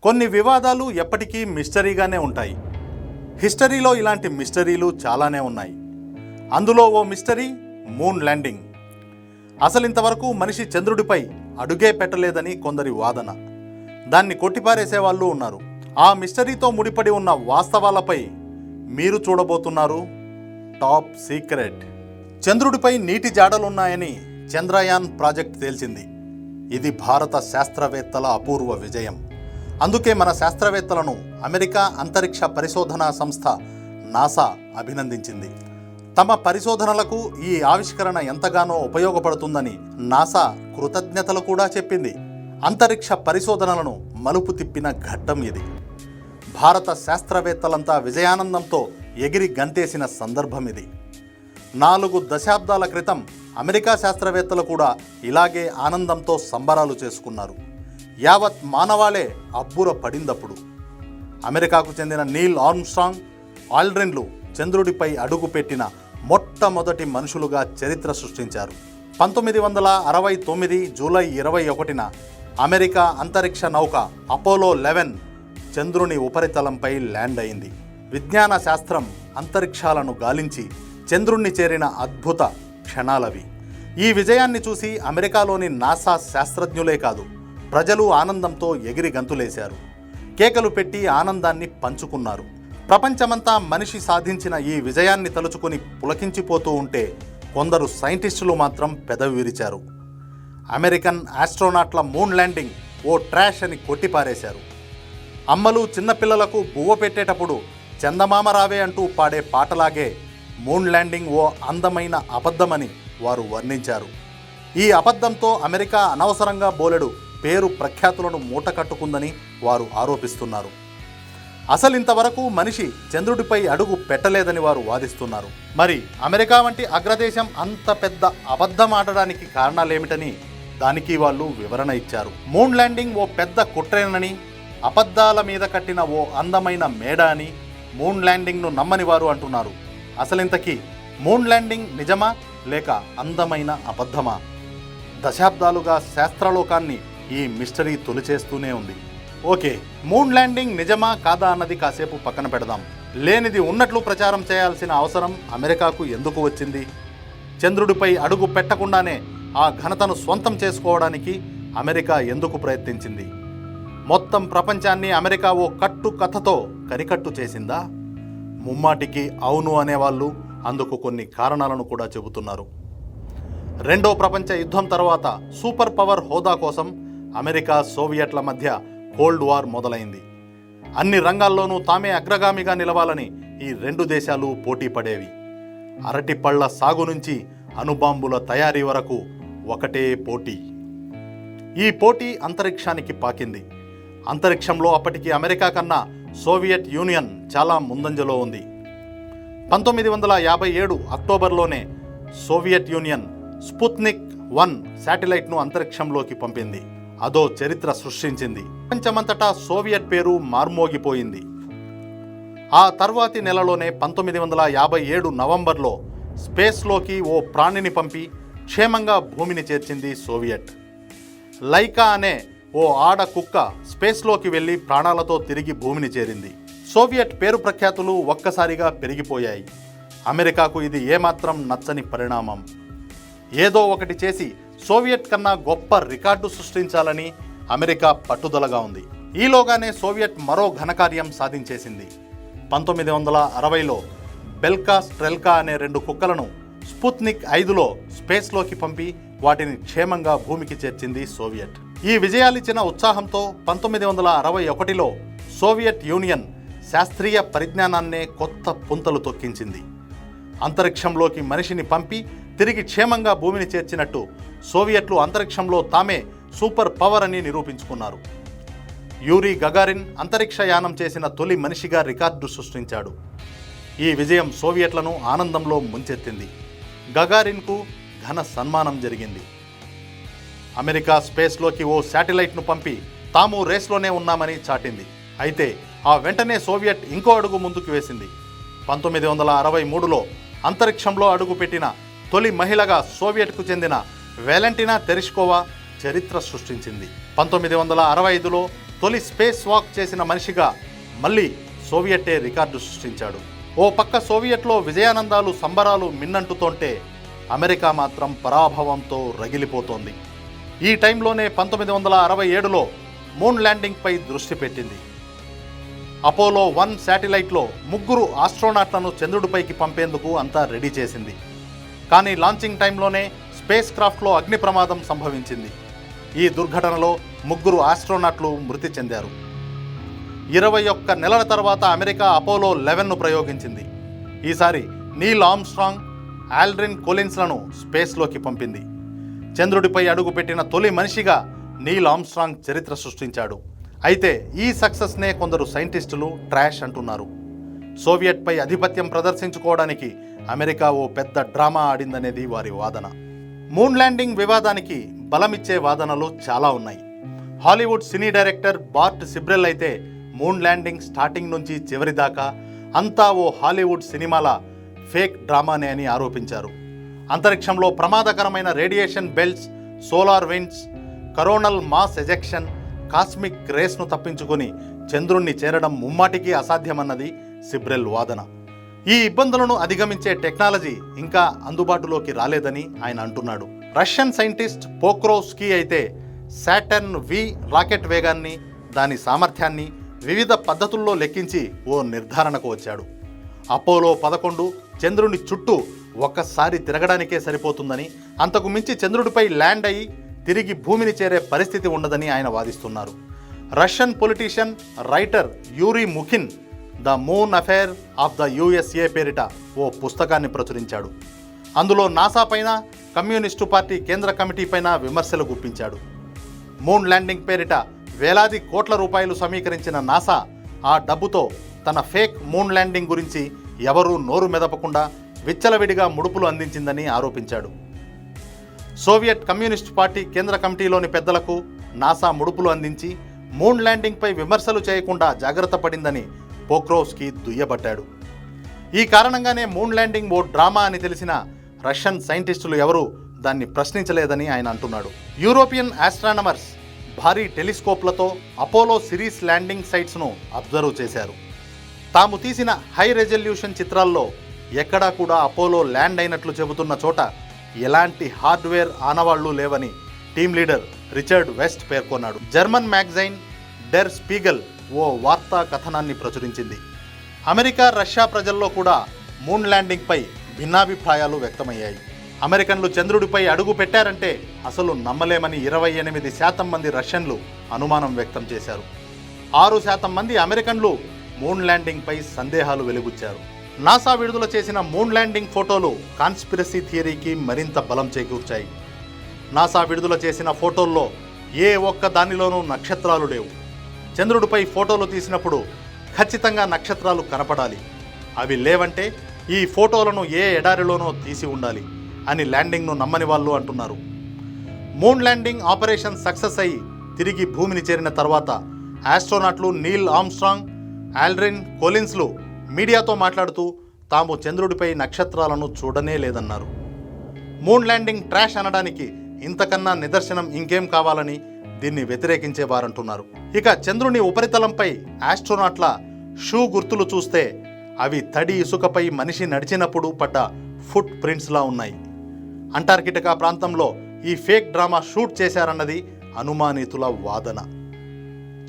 కొన్ని వివాదాలు ఎప్పటికీ మిస్టరీగానే ఉంటాయి. హిస్టరీలో ఇలాంటి మిస్టరీలు చాలానే ఉన్నాయి. అందులో ఓ మిస్టరీ మూన్ ల్యాండింగ్. అసలు ఇంతవరకు మనిషి చంద్రుడిపై అడుగే పెట్టలేదని కొందరి వాదన. దాన్ని కొట్టిపారేసే వాళ్ళు ఉన్నారు. ఆ మిస్టరీతో ముడిపడి ఉన్న వాస్తవాలపై మీరు చూడబోతున్నారు టాప్ సీక్రెట్. చంద్రుడిపై నీటి జాడలున్నాయని చంద్రయాన్ ప్రాజెక్ట్ తేల్చింది. ఇది భారత శాస్త్రవేత్తల అపూర్వ విజయం. అందుకే మన శాస్త్రవేత్తలను అమెరికా అంతరిక్ష పరిశోధనా సంస్థ నాసా అభినందించింది. తమ పరిశోధనలకు ఈ ఆవిష్కరణ ఎంతగానో ఉపయోగపడుతుందని నాసా కృతజ్ఞతలు కూడా చెప్పింది. అంతరిక్ష పరిశోధనలను మలుపు తిప్పిన ఘట్టం ఇది. భారత శాస్త్రవేత్తలంతా విజయానందంతో ఎగిరి గంతేసిన సందర్భం ఇది. 4 దశాబ్దాల క్రితం అమెరికా శాస్త్రవేత్తలు కూడా ఇలాగే ఆనందంతో సంబరాలు చేసుకున్నారు. యావత్ మానవాళే అబ్బుర పడిందప్పుడు. అమెరికాకు చెందిన నీల్ ఆర్మ్స్ట్రాంగ్, ఆల్డ్రిన్లు చంద్రుడిపై అడుగుపెట్టిన మొట్టమొదటి మనుషులుగా చరిత్ర సృష్టించారు. 1969 జూలై 21న అమెరికా అంతరిక్ష నౌక అపోలో 11 చంద్రుని ఉపరితలంపై ల్యాండ్ అయింది. విజ్ఞాన శాస్త్రం అంతరిక్షాలను గాలించి చంద్రుణ్ణి చేరిన అద్భుత క్షణాలవి. ఈ విజయాన్ని చూసి అమెరికాలోని నాసా శాస్త్రజ్ఞులే కాదు, ప్రజలు ఆనందంతో ఎగిరి గంతులేశారు. కేకలు పెట్టి ఆనందాన్ని పంచుకున్నారు. ప్రపంచమంతా మనిషి సాధించిన ఈ విజయాన్ని తలుచుకుని పులకించిపోతూ ఉంటే కొందరు సైంటిస్టులు మాత్రం పెదవి విరిచారు. అమెరికన్ ఆస్ట్రోనాట్ల మూన్ ల్యాండింగ్ ఓ ట్రాష్ అని కొట్టిపారేశారు. అమ్మలు చిన్నపిల్లలకు బువ్వ పెట్టేటప్పుడు చందమామ రావే అంటూ పాడే పాటలాగే మూన్ ల్యాండింగ్ ఓ అందమైన అబద్ధమని వారు వర్ణించారు. ఈ అబద్ధంతో అమెరికా అనవసరంగా బోలెడు పేరు ప్రఖ్యాతులను మూటకట్టుకుందని వారు ఆరోపిస్తున్నారు. అసలు ఇంతవరకు మనిషి చంద్రుడిపై అడుగు పెట్టలేదని వారు వాదిస్తున్నారు. మరి అమెరికా వంటి అగ్రదేశం అంత పెద్ద అబద్ధం ఆడడానికి కారణాలేమిటని దానికి వాళ్ళు వివరణ ఇచ్చారు. మూన్ ల్యాండింగ్ ఓ పెద్ద కుట్రేనని, అబద్ధాల మీద కట్టిన ఓ అందమైన మేడ అని మూన్ ల్యాండింగ్ను నమ్మని వారు అంటున్నారు. అసలింతకీ మూన్ ల్యాండింగ్ నిజమా లేక అందమైన అబద్ధమా? దశాబ్దాలుగా శాస్త్రలోకాన్ని ఈ మిస్టరీ తొలిచేస్తూనే ఉంది. ఓకే, మూన్ ల్యాండింగ్ నిజమా కాదా అన్నది కాసేపు పక్కన పెడదాం. లేనిది ఉన్నట్లు ప్రచారం చేయాల్సిన అవసరం అమెరికాకు ఎందుకు వచ్చింది? చంద్రుడిపై అడుగు పెట్టకుండానే ఆ ఘనతను స్వంతం చేసుకోవడానికి అమెరికా ఎందుకు ప్రయత్నించింది? మొత్తం ప్రపంచాన్ని అమెరికా ఓ కట్టు కథతో కనికట్టు చేసిందా? ముమ్మాటికి అవును అనేవాళ్ళు అందుకు కొన్ని కారణాలను కూడా చెబుతున్నారు. రెండో ప్రపంచ యుద్ధం తర్వాత సూపర్ పవర్ హోదా కోసం అమెరికా సోవియట్ల మధ్య కోల్డ్ వార్ మొదలైంది. అన్ని రంగాల్లోనూ తామే అగ్రగామిగా నిలవాలని ఈ రెండు దేశాలు పోటీ పడేవి. అరటిపళ్ల సాగు నుంచి అణుబాంబుల తయారీ వరకు ఒకటే పోటీ. ఈ పోటీ అంతరిక్షానికి పాకింది. అంతరిక్షంలో అప్పటికి అమెరికా కన్నా సోవియట్ యూనియన్ చాలా ముందంజలో ఉంది. 1957 అక్టోబర్లోనే సోవియట్ యూనియన్ స్పుత్నిక్ 1 శాటిలైట్ను అంతరిక్షంలోకి పంపింది. అదో చరిత్ర సృష్టించింది. ప్రపంచమంతటా సోవియట్ పేరు మార్మోగిపోయింది. ఆ తర్వాతి నెలలోనే 1957 నవంబర్లో స్పేస్లోకి ఓ ప్రాణిని పంపి క్షేమంగా భూమిని చేర్చింది సోవియట్. లైకా అనే ఓ ఆడ కుక్క స్పేస్లోకి వెళ్ళి ప్రాణాలతో తిరిగి భూమిని చేరింది. సోవియట్ పేరు ప్రఖ్యాతులు ఒక్కసారిగా పెరిగిపోయాయి. అమెరికాకు ఇది ఏమాత్రం నచ్చని పరిణామం. ఏదో ఒకటి చేసి సోవియట్ కన్నా గొప్ప రికార్డు సృష్టించాలని అమెరికా పట్టుదలగా ఉంది. ఈలోగానే సోవియట్ మరో ఘనకార్యం సాధించేసింది. 1960లో బెల్కా స్ట్రెల్కా అనే 2 కుక్కలను స్పుత్నిక్ 5లో స్పేస్లోకి పంపి వాటిని క్షేమంగా భూమికి చేర్చింది సోవియట్. ఈ విజయాలిచ్చిన ఉత్సాహంతో 1961లో సోవియట్ యూనియన్ శాస్త్రీయ పరిజ్ఞానాన్నే కొత్త పుంతలు తొక్కించింది. అంతరిక్షంలోకి మనిషిని పంపి తిరిగి క్షేమంగా భూమిని చేర్చినట్టు సోవియట్లు అంతరిక్షంలో తామే సూపర్ పవర్ అని నిరూపించుకున్నారు. యూరీ గగారిన్ అంతరిక్ష యానం చేసిన తొలి మనిషిగా రికార్డు సృష్టించాడు. ఈ విజయం సోవియట్లను ఆనందంలో ముంచెత్తింది. గగారిన్కు ఘన సన్మానం జరిగింది. అమెరికా స్పేస్లోకి ఓ శాటిలైట్ను పంపి తాము రేస్లోనే ఉన్నామని చాటింది. అయితే ఆ వెంటనే సోవియట్ ఇంకో అడుగు ముందుకు వేసింది. 1963లో అంతరిక్షంలో అడుగుపెట్టిన తొలి మహిళగా సోవియట్కు చెందిన వాలెంటినా తెరెష్కోవా చరిత్ర సృష్టించింది. 1965లో తొలి స్పేస్ వాక్ చేసిన మనిషిగా మళ్ళీ సోవియటే రికార్డు సృష్టించాడు. ఓ పక్క సోవియట్లో విజయానందాలు సంబరాలు మిన్నంటుతోంటే అమెరికా మాత్రం పరాభవంతో రగిలిపోతోంది. ఈ టైంలోనే 1967లో మూన్ ల్యాండింగ్పై దృష్టి పెట్టింది. అపోలో 1 శాటిలైట్లో 3 ఆస్ట్రోనాట్లను చంద్రుడిపైకి పంపేందుకు అంతా రెడీ చేసింది. కానీ లాంచింగ్ టైంలోనే స్పేస్ క్రాఫ్ట్లో అగ్ని ప్రమాదం సంభవించింది. ఈ దుర్ఘటనలో 3 ఆస్ట్రోనాట్లు మృతి చెందారు. 21 నెలల తర్వాత అమెరికా అపోలో 11ను ప్రయోగించింది. ఈసారి నీల్ ఆర్మ్స్ట్రాంగ్, ఆల్డ్రిన్ కొలిన్స్లను స్పేస్లోకి పంపింది. చంద్రుడిపై అడుగుపెట్టిన తొలి మనిషిగా నీల్ ఆర్మ్స్ట్రాంగ్ చరిత్ర సృష్టించాడు. అయితే ఈ సక్సెస్నే కొందరు సైంటిస్టులు ట్రాష్ అంటున్నారు. సోవియట్పై ఆధిపత్యం ప్రదర్శించుకోవడానికి అమెరికా ఓ పెద్ద డ్రామా ఆడిందనేది వారి వాదన. మూన్ ల్యాండింగ్ వివాదానికి బలమిచ్చే వాదనలు చాలా ఉన్నాయి. హాలీవుడ్ సినీ డైరెక్టర్ బార్ట్ సిబ్రెల్ అయితే మూన్ ల్యాండింగ్ స్టార్టింగ్ నుంచి చివరి దాకా అంతా ఓ హాలీవుడ్ సినిమాల ఫేక్ డ్రామానే అని ఆరోపించారు. అంతరిక్షంలో ప్రమాదకరమైన radiation belts, solar winds, coronal mass ejection, cosmic రేస్ను తప్పించుకొని చంద్రుణ్ణి చేరడం ముమ్మాటికి అసాధ్యమన్నది సిబ్రెల్ వాదన. ఈ ఇబ్బందులను అధిగమించే టెక్నాలజీ ఇంకా అందుబాటులోకి రాలేదని ఆయన అంటున్నాడు. రష్యన్ సైంటిస్ట్ పోక్రోవ్స్కీ అయితే సాటర్న్ V రాకెట్ వేగాన్ని, దాని సామర్థ్యాన్ని వివిధ పద్ధతుల్లో లెక్కించి ఓ నిర్ధారణకు వచ్చాడు. అపోలో 11 చంద్రుని చుట్టూ ఒక్కసారి తిరగడానికే సరిపోతుందని, అంతకు మించి చంద్రుడిపై ల్యాండ్ అయ్యి తిరిగి భూమిని చేరే పరిస్థితి ఉండదని ఆయన వాదిస్తున్నారు. Russian politician, writer Yuri Mukhin the moon affair of the USA పేరిట ఓ పుస్తకాన్ని ప్రచురించాడు. అందులో నాసా పైన, కమ్యూనిస్టు పార్టీ కేంద్ర కమిటీ పైన విమర్శలు గుప్పించాడు. మూన్ ల్యాండింగ్ పేరిట వేలాది కోట్ల రూపాయలు సమీకరించిన నాసా ఆ డబ్బుతో తన ఫేక్ మూన్ ల్యాండింగ్ గురించి ఎవరూ నోరు మెదపకుండా విచ్చలవిడిగా ముడుపులు అందించిందని ఆరోపించాడు. సోవియట్ కమ్యూనిస్ట్ పార్టీ కేంద్ర కమిటీలోని పెద్దలకు నాసా ముడుపులు అందించి మూన్ ల్యాండింగ్పై విమర్శలు చేయకుండా జాగ్రత్త పడిందని పోక్రోవ్స్కీ దుయ్యబట్టాడు. ఈ కారణంగానే మూన్ ల్యాండింగ్ ఓ డ్రామా అని తెలిసిన రష్యన్ సైంటిస్టులు ఎవరూ దాన్ని ప్రశ్నించలేదని ఆయన అంటున్నాడు. యూరోపియన్ ఆస్ట్రానమర్స్ భారీ టెలిస్కోప్లతో అపోలో సిరీస్ ల్యాండింగ్ సైట్స్ను అబ్జర్వ్ చేశారు. తాము తీసిన హై రెజల్యూషన్ చిత్రాల్లో ఎక్కడా కూడా అపోలో ల్యాండ్ అయినట్లు చెబుతున్న చోట ఎలాంటి హార్డ్వేర్ ఆనవాళ్లు లేవని టీమ్ లీడర్ రిచర్డ్ వెస్ట్ పేర్కొన్నాడు. జర్మన్ మ్యాగజైన్ డెర్ స్పీగల్ ఓ వార్తా కథనాన్ని ప్రచురించింది. అమెరికా, రష్యా ప్రజల్లో కూడా మూన్ ల్యాండింగ్పై భిన్నాభిప్రాయాలు వ్యక్తమయ్యాయి. అమెరికన్లు చంద్రుడిపై అడుగు పెట్టారంటే అసలు నమ్మలేమని 28% మంది రష్యన్లు అనుమానం వ్యక్తం చేశారు. 6% మంది అమెరికన్లు మూన్ ల్యాండింగ్పై సందేహాలు వెలుబుచ్చారు. నాసా విడుదల చేసిన మూన్ ల్యాండింగ్ ఫోటోలు కాన్స్పిరసీ థియరీకి మరింత బలం చేకూర్చాయి. నాసా విడుదల చేసిన ఫోటోల్లో ఏ ఒక్క దానిలోనూ నక్షత్రాలు లేవు. చంద్రుడిపై ఫోటోలు తీసినప్పుడు ఖచ్చితంగా నక్షత్రాలు కనపడాలి. అవి లేవంటే ఈ ఫోటోలను ఏ ఎడారిలోనో తీసి ఉండాలి అని ల్యాండింగ్ను నమ్మని వాళ్ళు అంటున్నారు. మూన్ ల్యాండింగ్ ఆపరేషన్ సక్సెస్ అయి తిరిగి భూమిని చేరిన తర్వాత ఆస్ట్రోనాట్లు నీల్ ఆర్మ్స్ట్రాంగ్, ఆల్డ్రిన్ కొలిన్స్లు మీడియాతో మాట్లాడుతూ తాము చంద్రుడిపై నక్షత్రాలను చూడనే లేదన్నారు. మూన్ ల్యాండింగ్ ట్రాష్ అనడానికి ఇంతకన్నా నిదర్శనం ఇంకేం కావాలని దీన్ని వ్యతిరేకించేవారంటున్నారు. ఇక చంద్రుని ఉపరితలంపై ఆస్ట్రోనాట్ల షూ గుర్తులు చూస్తే అవి తడి ఇసుకపై మనిషి నడిచినప్పుడు పడ్డ ఫుట్ ప్రింట్స్లా ఉన్నాయి. అంటార్కిటికా ప్రాంతంలో ఈ ఫేక్ డ్రామా షూట్ చేశారన్నది అనుమానితుల వాదన.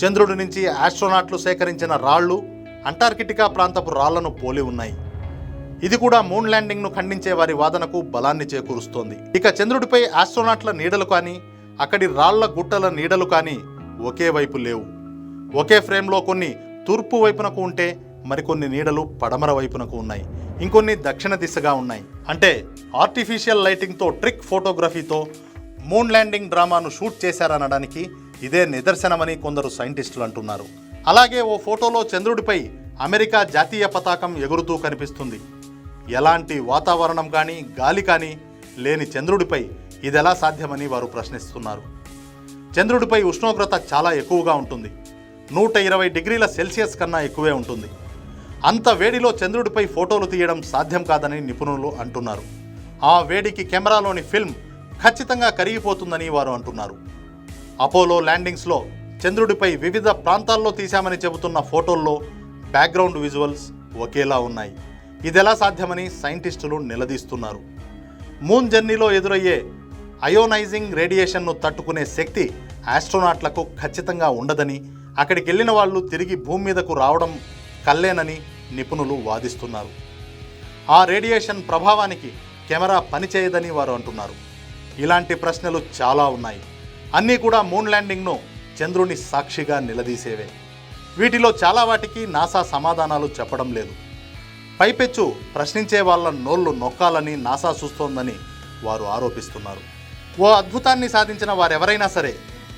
చంద్రుడి నుంచి ఆస్ట్రోనాట్లు సేకరించిన రాళ్లు అంటార్కిటికా ప్రాంతపు రాళ్లను పోలి ఉన్నాయి. ఇది కూడా మూన్ ల్యాండింగ్ను ఖండించే వారి వాదనకు బలాన్ని చేకూరుస్తోంది. ఇక చంద్రుడిపై ఆస్ట్రోనాట్ల నీడలు కానీ, అక్కడి రాళ్ల గుట్టల నీడలు కానీ ఒకే వైపు లేవు. ఒకే ఫ్రేమ్లో కొన్ని తూర్పు వైపునకు ఉంటే మరికొన్ని నీడలు పడమర వైపునకు ఉన్నాయి, ఇంకొన్ని దక్షిణ దిశగా ఉన్నాయి. అంటే ఆర్టిఫిషియల్ లైటింగ్తో, ట్రిక్ ఫోటోగ్రఫీతో మూన్ ల్యాండింగ్ డ్రామాను షూట్ చేశారనడానికి ఇదే నిదర్శనమని కొందరు సైంటిస్టులు అంటున్నారు. అలాగే ఓ ఫోటోలో చంద్రుడిపై అమెరికా జాతీయ పతాకం ఎగురుతూ కనిపిస్తుంది. ఎలాంటి వాతావరణం కానీ, గాలి కానీ లేని చంద్రుడిపై ఇదెలా సాధ్యమని వారు ప్రశ్నిస్తున్నారు. చంద్రుడిపై ఉష్ణోగ్రత చాలా ఎక్కువగా ఉంటుంది. 120 డిగ్రీల సెల్సియస్ కన్నా ఎక్కువే ఉంటుంది. అంత వేడిలో చంద్రుడిపై ఫోటోలు తీయడం సాధ్యం కాదని నిపుణులు అంటున్నారు. ఆ వేడికి కెమెరాలోని ఫిల్మ్ ఖచ్చితంగా కరిగిపోతుందని వారు అంటున్నారు. అపోలో ల్యాండింగ్స్లో చంద్రుడిపై వివిధ ప్రాంతాల్లో తీశామని చెబుతున్న ఫోటోల్లో బ్యాక్గ్రౌండ్ విజువల్స్ ఒకేలా ఉన్నాయి. ఇదెలా సాధ్యమని సైంటిస్టులు నిలదీస్తున్నారు. మూన్ జర్నీలో ఎదురయ్యే అయోనైజింగ్ రేడియేషన్ను తట్టుకునే శక్తి ఆస్ట్రోనాట్లకు ఖచ్చితంగా ఉండదని, అక్కడికి వెళ్ళిన వాళ్ళు తిరిగి భూమి మీదకు రావడం కల్లేనని నిపుణులు వాదిస్తున్నారు. ఆ రేడియేషన్ ప్రభావానికి కెమెరా పనిచేయదని వారు అంటున్నారు. ఇలాంటి ప్రశ్నలు చాలా ఉన్నాయి. అన్నీ కూడా మూన్ ల్యాండింగ్ను చంద్రుని సాక్షిగా నిలదీసేవే. వీటిలో చాలా వాటికి నాసా సమాధానాలు చెప్పడం లేదు. పైపెచ్చు ప్రశ్నించే వాళ్ళ నోళ్లు నొక్కాలని నాసా చూస్తోందని వారు ఆరోపిస్తున్నారు. ఓ అద్భుతాన్ని సాధించిన వారెవరైనా సరే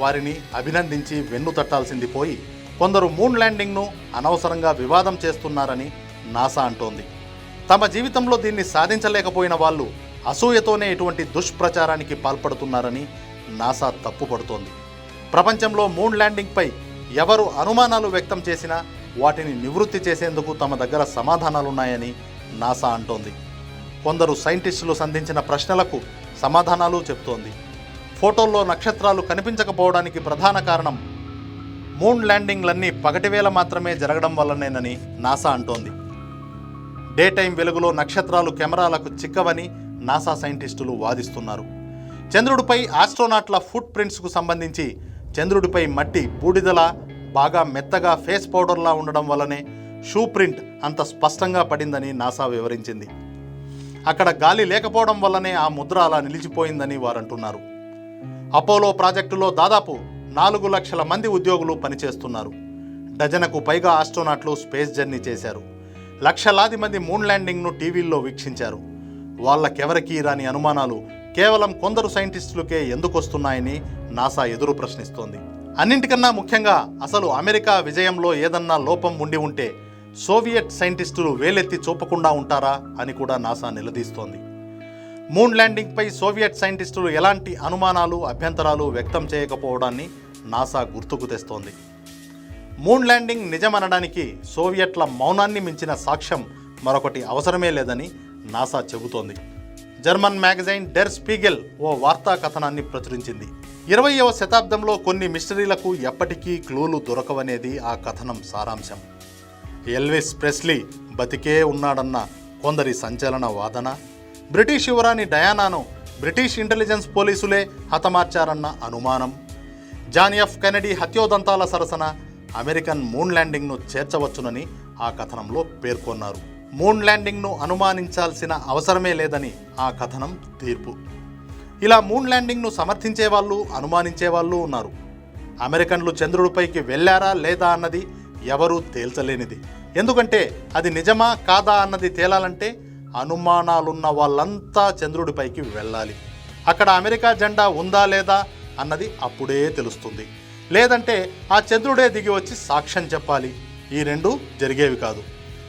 వారిని అభినందించి వెన్ను తట్టాల్సింది పోయి కొందరు మూన్ ల్యాండింగ్ను అనవసరంగా వివాదం చేస్తున్నారని నాసా అంటోంది. తమ జీవితంలో దీన్ని సాధించలేకపోయిన వాళ్ళు అసూయతోనే ఇటువంటి దుష్ప్రచారానికి పాల్పడుతున్నారని నాసా తప్పుపడుతోంది. ప్రపంచంలో మూన్ ల్యాండింగ్పై ఎవరు అనుమానాలు వ్యక్తం చేసినా వాటిని నివృత్తి చేసేందుకు తమ దగ్గర సమాధానాలున్నాయని నాసా అంటోంది. కొందరు సైంటిస్టులు సంధించిన ప్రశ్నలకు సమాధానాలు చెబుతోంది. ఫోటోల్లో నక్షత్రాలు కనిపించకపోవడానికి ప్రధాన కారణం మూన్ ల్యాండింగ్లన్నీ పగటివేళ మాత్రమే జరగడం వల్లనేనని నాసా అంటోంది. డే టైం వెలుగులో నక్షత్రాలు కెమెరాలకు చిక్కవని నాసా సైంటిస్టులు వాదిస్తున్నారు. చంద్రుడిపై ఆస్ట్రోనాట్ల ఫుట్ ప్రింట్స్కు సంబంధించి చంద్రుడిపై మట్టి బూడిదలా బాగా మెత్తగా ఫేస్ పౌడర్లా ఉండడం వల్లనే షూ ప్రింట్ అంత స్పష్టంగా పడిందని నాసా వివరించింది. అక్కడ గాలి లేకపోవడం వల్లనే ఆ ముద్ర అలా నిలిచిపోయిందని వారంటున్నారు. అపోలో ప్రాజెక్టులో దాదాపు 4 లక్షల మంది ఉద్యోగులు పనిచేస్తున్నారు. డజనుకు పైగా ఆస్ట్రోనాట్లు స్పేస్ జర్నీ చేశారు. లక్షలాది మంది మూన్ ల్యాండింగ్ను టీవీల్లో వీక్షించారు. వాళ్ళకెవరికీ రాని అనుమానాలు కేవలం కొందరు సైంటిస్టులకే ఎందుకు వస్తున్నాయని నాసా ఎదురు ప్రశ్నిస్తోంది. అన్నింటికన్నా ముఖ్యంగా అసలు అమెరికా విజయంలో ఏదన్నా లోపం ఉండి ఉంటే సోవియట్ సైంటిస్టులు వేలెత్తి చూపకుండా ఉంటారా అని కూడా నాసా నిలదీస్తోంది. మూన్ ల్యాండింగ్పై సోవియట్ సైంటిస్టులు ఎలాంటి అనుమానాలు అభ్యంతరాలు వ్యక్తం చేయకపోవడాన్ని నాసా గుర్తుకు తెస్తోంది. మూన్ ల్యాండింగ్ నిజమనడానికి సోవియట్ల మౌనాన్ని మించిన సాక్ష్యం మరొకటి అవసరమే లేదని నాసా చెబుతోంది. జర్మన్ మ్యాగజైన్ డెర్ స్పీగెల్ ఓ వార్తా కథనాన్ని ప్రచురించింది. 20వ శతాబ్దంలో కొన్ని మిస్టరీలకు ఎప్పటికీ క్లూలు దొరకవనేది ఆ కథనం సారాంశం. ఎల్విస్ ప్రెస్లీ బతికే ఉన్నాడన్న కొందరి సంచలన వాదన, బ్రిటిష్ యువరాణి డయానాను బ్రిటిష్ ఇంటెలిజెన్స్ పోలీసులే హతమార్చారన్న అనుమానం, జాన్ ఎఫ్ కెనడీ హత్యోదంతాల సరసన అమెరికన్ మూన్ ల్యాండింగ్ను చేర్చవచ్చునని ఆ కథనంలో పేర్కొన్నారు. మూన్ ల్యాండింగ్ను అనుమానించాల్సిన అవసరమే లేదని ఆ కథనం తీర్పు. ఇలా మూన్ ల్యాండింగ్ను సమర్థించే వాళ్ళు అనుమానించే వాళ్ళు ఉన్నారు. అమెరికన్లు చంద్రుడిపైకి వెళ్ళారా లేదా అన్నది ఎవరూ తేల్చలేనిది. ఎందుకంటే అది నిజమా కాదా అన్నది తేలాలంటే అనుమానాలున్న వాళ్ళంతా చంద్రుడిపైకి వెళ్ళాలి. అక్కడ అమెరికా జెండా ఉందా లేదా అన్నది అప్పుడే తెలుస్తుంది. లేదంటే ఆ చంద్రుడే దిగి వచ్చి సాక్ష్యం చెప్పాలి. ఈ రెండు జరిగేవి కాదు.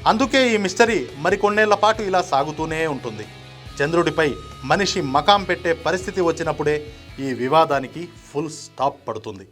అందుకే ఈ మిస్టరీ మరికొన్నేళ్ల పాటు ఇలా సాగుతూనే ఉంటుంది. చంద్రుడిపై మనిషి మకాం పెట్టే పరిస్థితి వచ్చినప్పుడే ఈ వివాదానికి ఫుల్ స్టాప్ పడుతుంది.